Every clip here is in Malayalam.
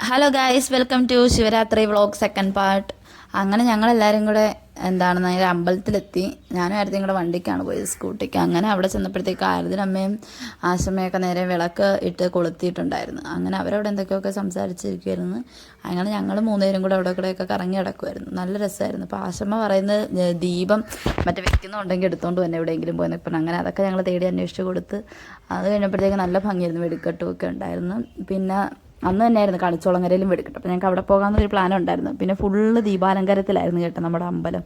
Hello guys, welcome to Shivaratri vlog second part. അങ്ങനെ ഞങ്ങളെല്ലാവരും കൂടെ നേരെ അമ്പലത്തിലെത്തി. ഞാനും ആയിരത്തിയും കൂടെ വണ്ടിക്കാണ് പോയത്, സ്കൂട്ടിക്ക്. അങ്ങനെ അവിടെ ചെന്നപ്പോഴത്തേക്ക് ആയിരത്തിൻ്റെ അമ്മയും ആശമ്മയൊക്കെ നേരെ വിളക്ക് ഇട്ട് കൊളുത്തിയിട്ടുണ്ടായിരുന്നു. അങ്ങനെ അവരവിടെ എന്തൊക്കെയൊക്കെ സംസാരിച്ചിരിക്കുമായിരുന്നു. അങ്ങനെ ഞങ്ങൾ മൂന്നുപേരും കൂടെ അവിടെ കൂടെയൊക്കെ കറങ്ങി കിടക്കുമായിരുന്നു. നല്ല രസമായിരുന്നു. അപ്പോൾ ആശമ്മ പറയുന്നത് ദീപം മറ്റേ വെക്കുന്നുണ്ടെങ്കിൽ എടുത്തുകൊണ്ട് തന്നെ എവിടെയെങ്കിലും പോയി നിൽക്കണം. അങ്ങനെ അതൊക്കെ ഞങ്ങൾ തേടി അന്വേഷിച്ച് കൊടുത്ത് അത് കഴിഞ്ഞപ്പോഴത്തേക്ക് നല്ല ഭംഗിയായിരുന്നു, വെടിക്കെട്ടുമൊക്കെ ഉണ്ടായിരുന്നു. പിന്നെ അന്ന് തന്നെയായിരുന്നു കളിച്ചോളങ്ങരയിലും വെടിക്കെട്ട്. അപ്പോൾ ഞങ്ങൾക്ക് അവിടെ പോകാമെന്നൊരു പ്ലാൻ ഉണ്ടായിരുന്നു. പിന്നെ ഫുള്ള് ദീപാലങ്കാരത്തിലായിരുന്നു കേട്ടോ നമ്മുടെ അമ്പലം.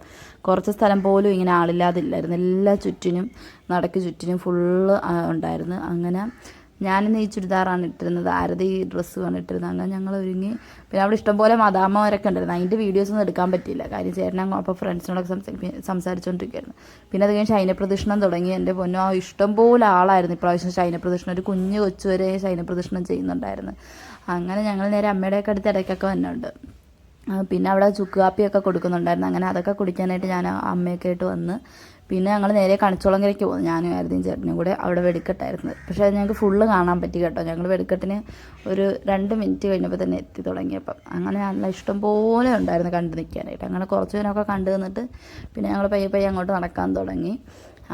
കുറച്ച് സ്ഥലം പോലും ഇങ്ങനെ ആളില്ലാതില്ലായിരുന്നു. എല്ലാ ചുറ്റിനും നടക്ക് ചുറ്റിനും ഫുള്ള് ഉണ്ടായിരുന്നു. അങ്ങനെ ഞാനിന്ന് ഈ ചുരിദാറാണ് ഇട്ടിരുന്നത്, ആരതി ഈ ഡ്രസ്സുമാണ് ഇട്ടിരുന്നത്. അങ്ങനെ ഞങ്ങൾ ഒരുങ്ങി. പിന്നെ അവിടെ ഇഷ്ടംപോലെ മദാമ്മമാരൊക്കെ ഉണ്ടായിരുന്നു. അതിൻ്റെ വീഡിയോസൊന്നും എടുക്കാൻ പറ്റിയില്ല, കാര്യം ചേട്ടനങ്ങ് അപ്പോൾ ഫ്രണ്ട്സിനോടൊക്കെ സംസാരിച്ചുകൊണ്ടിരിക്കുകയായിരുന്നു. പിന്നെ അത് കഴിഞ്ഞ് ശൈനപ്രദക്ഷിണം തുടങ്ങി. എൻ്റെ പൊന്നോ, ഇഷ്ടംപോലെ ആളായിരുന്നു ഇപ്രാവശ്യം ശൈനപ്രദക്ഷിണം. ഒരു കുഞ്ഞ് കൊച്ചു വരെ ശൈനപ്രദക്ഷിണം ചെയ്യുന്നുണ്ടായിരുന്നു. അങ്ങനെ ഞങ്ങൾ നേരെ അമ്മയുടെയൊക്കെ അടുത്ത് ഇടയ്ക്കൊക്കെ വന്നുണ്ട്. പിന്നെ അവിടെ ചുക്ക് കാപ്പിയൊക്കെ കൊടുക്കുന്നുണ്ടായിരുന്നു. അങ്ങനെ അതൊക്കെ കുടിക്കാനായിട്ട് ഞാൻ അമ്മയൊക്കെ ആയിട്ട് വന്ന്. പിന്നെ ഞങ്ങൾ നേരെ കണിച്ചോളങ്കരയ്ക്ക് പോകുന്നു, ഞാനും ആയിരുന്നെയും ചേട്ടനും കൂടെ. അവിടെ വെടിക്കെട്ടായിരുന്നു. പക്ഷേ അത് ഞങ്ങൾക്ക് ഫുള്ള് കാണാൻ പറ്റി കേട്ടോ. ഞങ്ങൾ വെടിക്കെട്ടിന് ഒരു 2 മിനിറ്റ് കഴിഞ്ഞപ്പോൾ തന്നെ എത്തി തുടങ്ങിയപ്പം. അങ്ങനെ നല്ല ഇഷ്ടം പോലെ ഉണ്ടായിരുന്നു കണ്ടു നിൽക്കാനായിട്ട്. അങ്ങനെ കുറച്ച് നേരമൊക്കെ കണ്ടു നിന്നിട്ട് പിന്നെ ഞങ്ങൾ പയ്യെ പയ്യെ അങ്ങോട്ട് നടക്കാൻ തുടങ്ങി.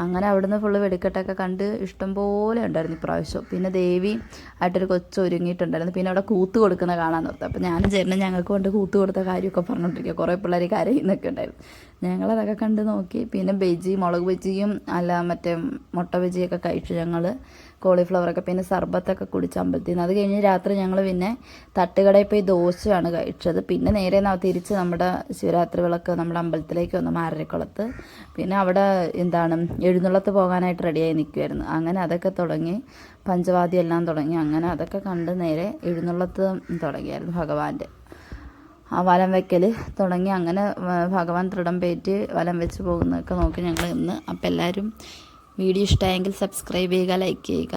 അങ്ങനെ അവിടുന്ന് ഫുള്ള് വെടിക്കെട്ടൊക്കെ കണ്ട് ഇഷ്ടം പോലെ ഉണ്ടായിരുന്നു ഇപ്രാവശ്യം. പിന്നെ ദേവി ആയിട്ടൊരു കൊച്ചു ഒരുങ്ങിയിട്ടുണ്ടായിരുന്നു. പിന്നെ അവിടെ കൂത്ത് കൊടുക്കുന്ന കാണാൻ നിർത്തും. അപ്പോൾ ഞാനും ചേട്ടനും ഞങ്ങൾക്ക് കൊണ്ട് കൂത്ത് കൊടുത്ത കാര്യമൊക്കെ പറഞ്ഞുകൊണ്ടിരിക്കുക. കുറേ പിള്ളേർ കരയുന്നൊക്കെ ഉണ്ടായിരുന്നു. ഞങ്ങളതൊക്കെ കണ്ട് നോക്കി. പിന്നെ ബജി, മുളക് ബജിയും മറ്റേ മുട്ട ബജിയൊക്കെ കഴിച്ചു ഞങ്ങൾ, കോളിഫ്ലവറൊക്കെ. പിന്നെ സർബത്തൊക്കെ കുടിച്ച് അമ്പലത്തിൽ നിന്ന്. അത് കഴിഞ്ഞ് രാത്രി ഞങ്ങൾ പിന്നെ തട്ടുകടയിൽ പോയി ദോശയാണ് കഴിച്ചത്. പിന്നെ നേരെ തിരിച്ച് നമ്മുടെ ശിവരാത്രി വിളക്ക് നമ്മുടെ അമ്പലത്തിലേക്ക് വന്നു, മാരരിക്കുളത്ത്. പിന്നെ അവിടെ എഴുന്നള്ളത്ത് പോകാനായിട്ട് റെഡിയായി നിൽക്കുമായിരുന്നു. അങ്ങനെ അതൊക്കെ തുടങ്ങി, പഞ്ചവാദ്യം എല്ലാം തുടങ്ങി. അങ്ങനെ അതൊക്കെ കണ്ട് നേരെ എഴുന്നള്ളത്ത് തുടങ്ങിയായിരുന്നു ഭഗവാന്റെ. ആ വലം വെക്കൽ തുടങ്ങി. അങ്ങനെ ഭഗവാൻ തൃടം പേറ്റ് വലം വെച്ച് പോകുന്നതൊക്കെ നോക്കി ഞങ്ങൾ ഇന്ന്. അപ്പോൾ എല്ലാവരും വീഡിയോ ഇഷ്ടമായെങ്കിൽ സബ്സ്ക്രൈബ് ചെയ്യുക, ലൈക്ക് ചെയ്യുക.